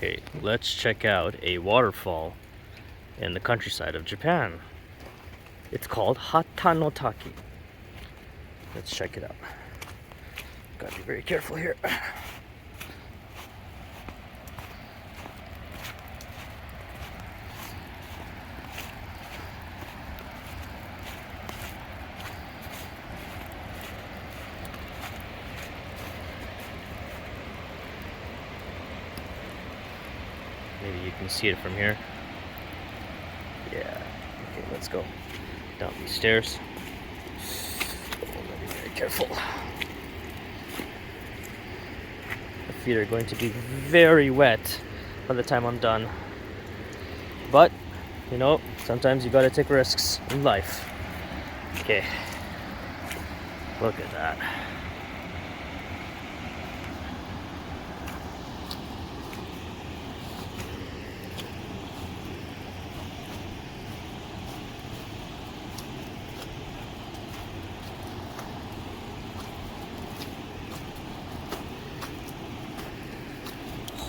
Okay, let's check out a waterfall in the countryside of Japan. It's called Hattan No Taki. Let's check it out. Gotta be very careful here. Maybe you can see it from here. Yeah. Okay, let's go down these stairs. Oh, gotta be very careful. The feet are going to be very wet by the time I'm done. But, you know, sometimes you gotta take risks in life. Okay. Look at that.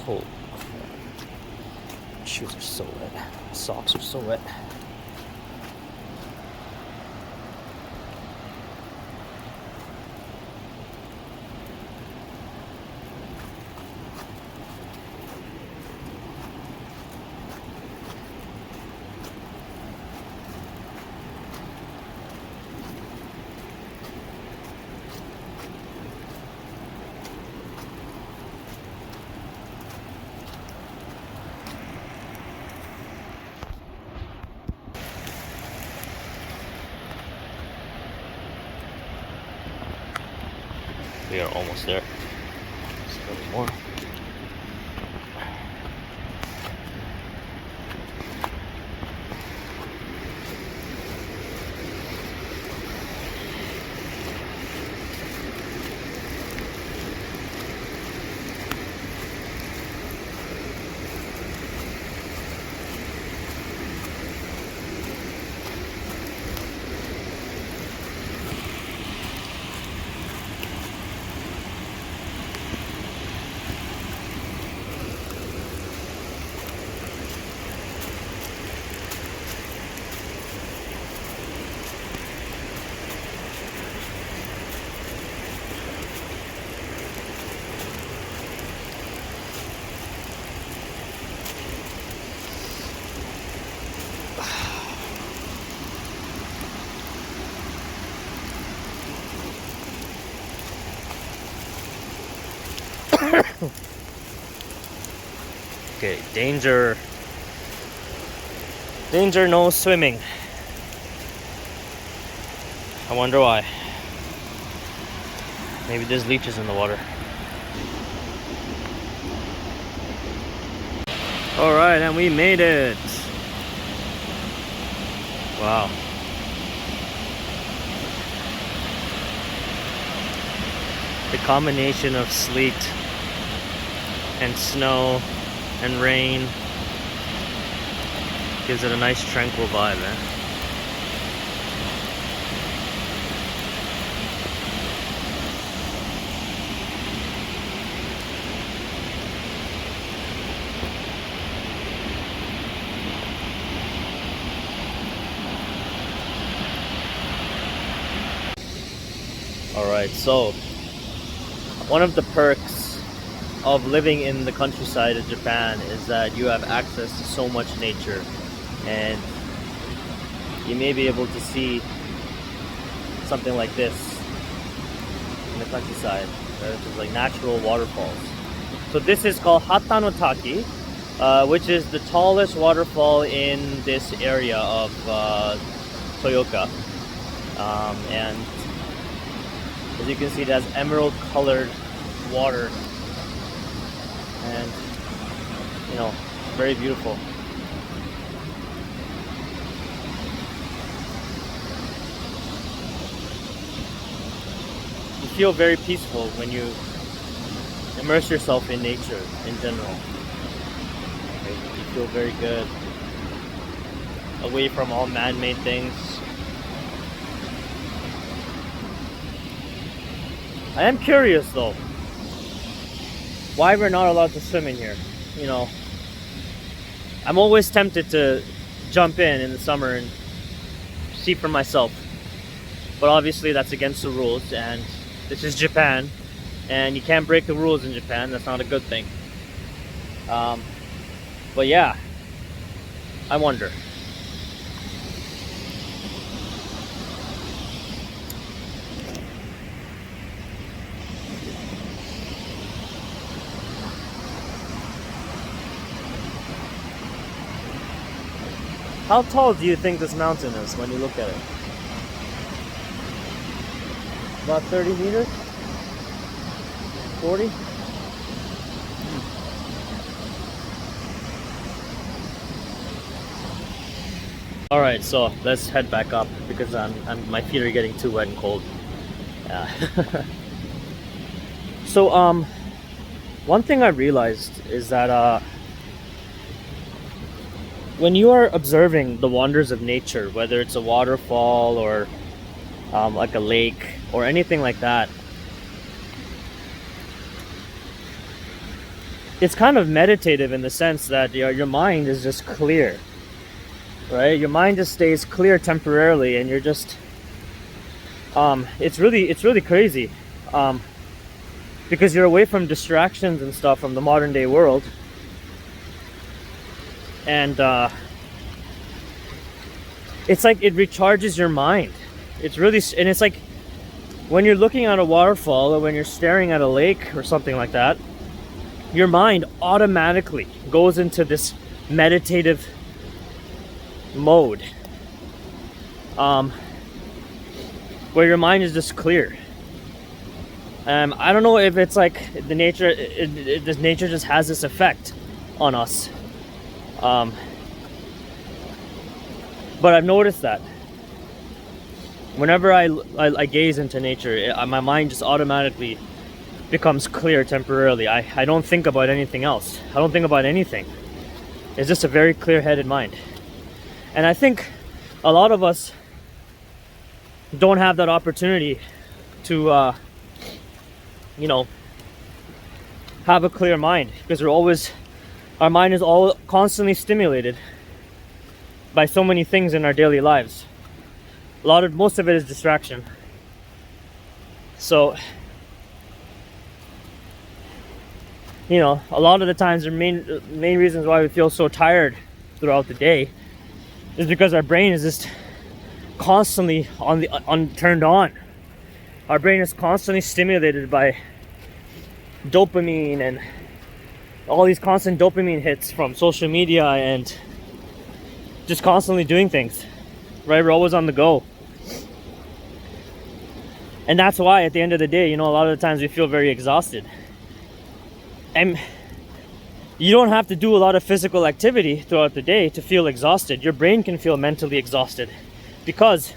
Oh, shoes are so wet. Socks are so wet. We are almost there. Just a little more. Okay, danger. Danger, no swimming. I wonder why. Maybe there's leeches in the water. Alright, and we made it. Wow. The combination of sleet and snow and rain gives it a nice tranquil vibe, man. Alright, so one of the perks of living in the countryside of Japan is that you have access to so much nature, and you may be able to see something like this in the countryside. This is like natural waterfalls. So this is called Hattan No Taki, which is the tallest waterfall in this area of Toyooka, and as you can see, it has emerald colored water, and you know, very beautiful. You feel very peaceful when you immerse yourself in nature in general. You feel very good, away from all man-made things. I am curious though, why we're not allowed to swim in here. you know, I'm always tempted to jump in the summer and see for myself. But obviously that's against the rules, and this is Japan, and you can't break the rules in Japan. That's not a good thing. But yeah, I wonder. How tall do you think this mountain is when you look at it? About 30 meters? 40? Alright, so let's head back up because my feet are getting too wet and cold. So, one thing I realized is that when you are observing the wonders of nature, whether it's a waterfall or like a lake or anything like that, it's kind of meditative in the sense that your mind is just clear, right? Your mind just stays clear temporarily, and you're just it's really crazy because you're away from distractions and stuff from the modern day world. And it's like it recharges your mind. It's really, and it's like when you're looking at a waterfall or when you're staring at a lake or something like that, your mind automatically goes into this meditative mode, where your mind is just clear. I don't know if it's like the nature, this nature just has this effect on us. But I've noticed that whenever I gaze into nature, my mind just automatically becomes clear temporarily. I don't think about anything else. I don't think about anything. It's just a very clear-headed mind. And I think a lot of us don't have that opportunity to, have a clear mind, because our mind is all constantly stimulated by so many things in our daily lives. Most of it is distraction. So, a lot of the times the main reasons why we feel so tired throughout the day is because our brain is just constantly turned on. Our brain is constantly stimulated by dopamine and all these constant dopamine hits from social media and just constantly doing things, right? We're always on the go. And that's why at the end of the day, a lot of the times we feel very exhausted. And you don't have to do a lot of physical activity throughout the day to feel exhausted. Your brain can feel mentally exhausted because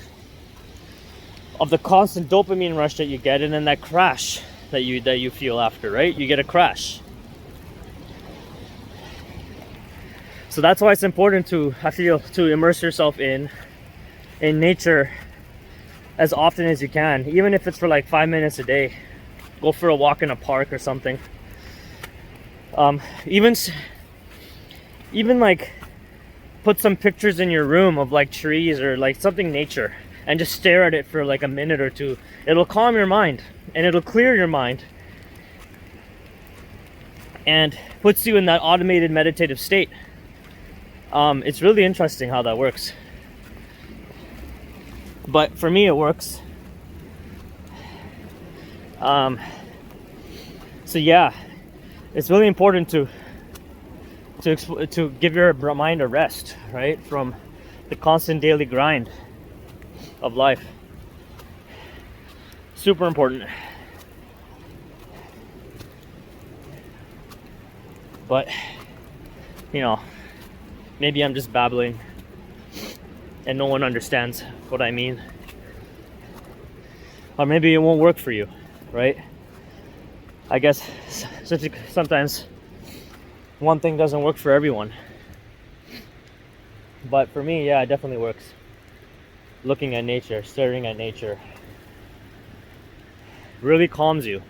of the constant dopamine rush that you get, and then that crash that you feel after, right? You get a crash. So that's why it's important to immerse yourself in nature as often as you can, even if it's for like 5 minutes a day. Go for a walk in a park or something. Even like put some pictures in your room of like trees or like something nature, and just stare at it for like a minute or two. It'll calm your mind and it'll clear your mind and puts you in that automated meditative state. It's really interesting how that works. But for me, it works. So yeah, it's really important to give your mind a rest, right, from the constant daily grind of life. Super important. But maybe I'm just babbling and no one understands what I mean, or maybe it won't work for you, right? I guess sometimes one thing doesn't work for everyone, but for me, yeah, it definitely works. Looking at nature, staring at nature really calms you,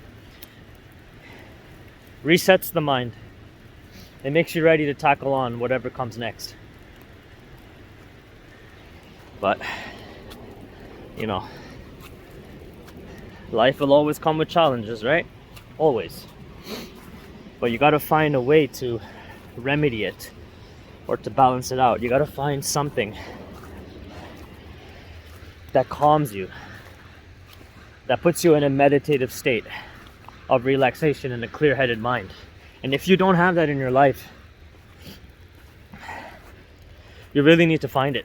resets the mind. It makes you ready to tackle on whatever comes next. But, you know, life will always come with challenges, right? Always. But you gotta find a way to remedy it or to balance it out. You gotta find something that calms you, that puts you in a meditative state of relaxation and a clear-headed mind. And if you don't have that in your life, you really need to find it,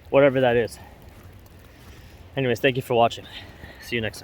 whatever that is. Anyways, thank you for watching. See you next time.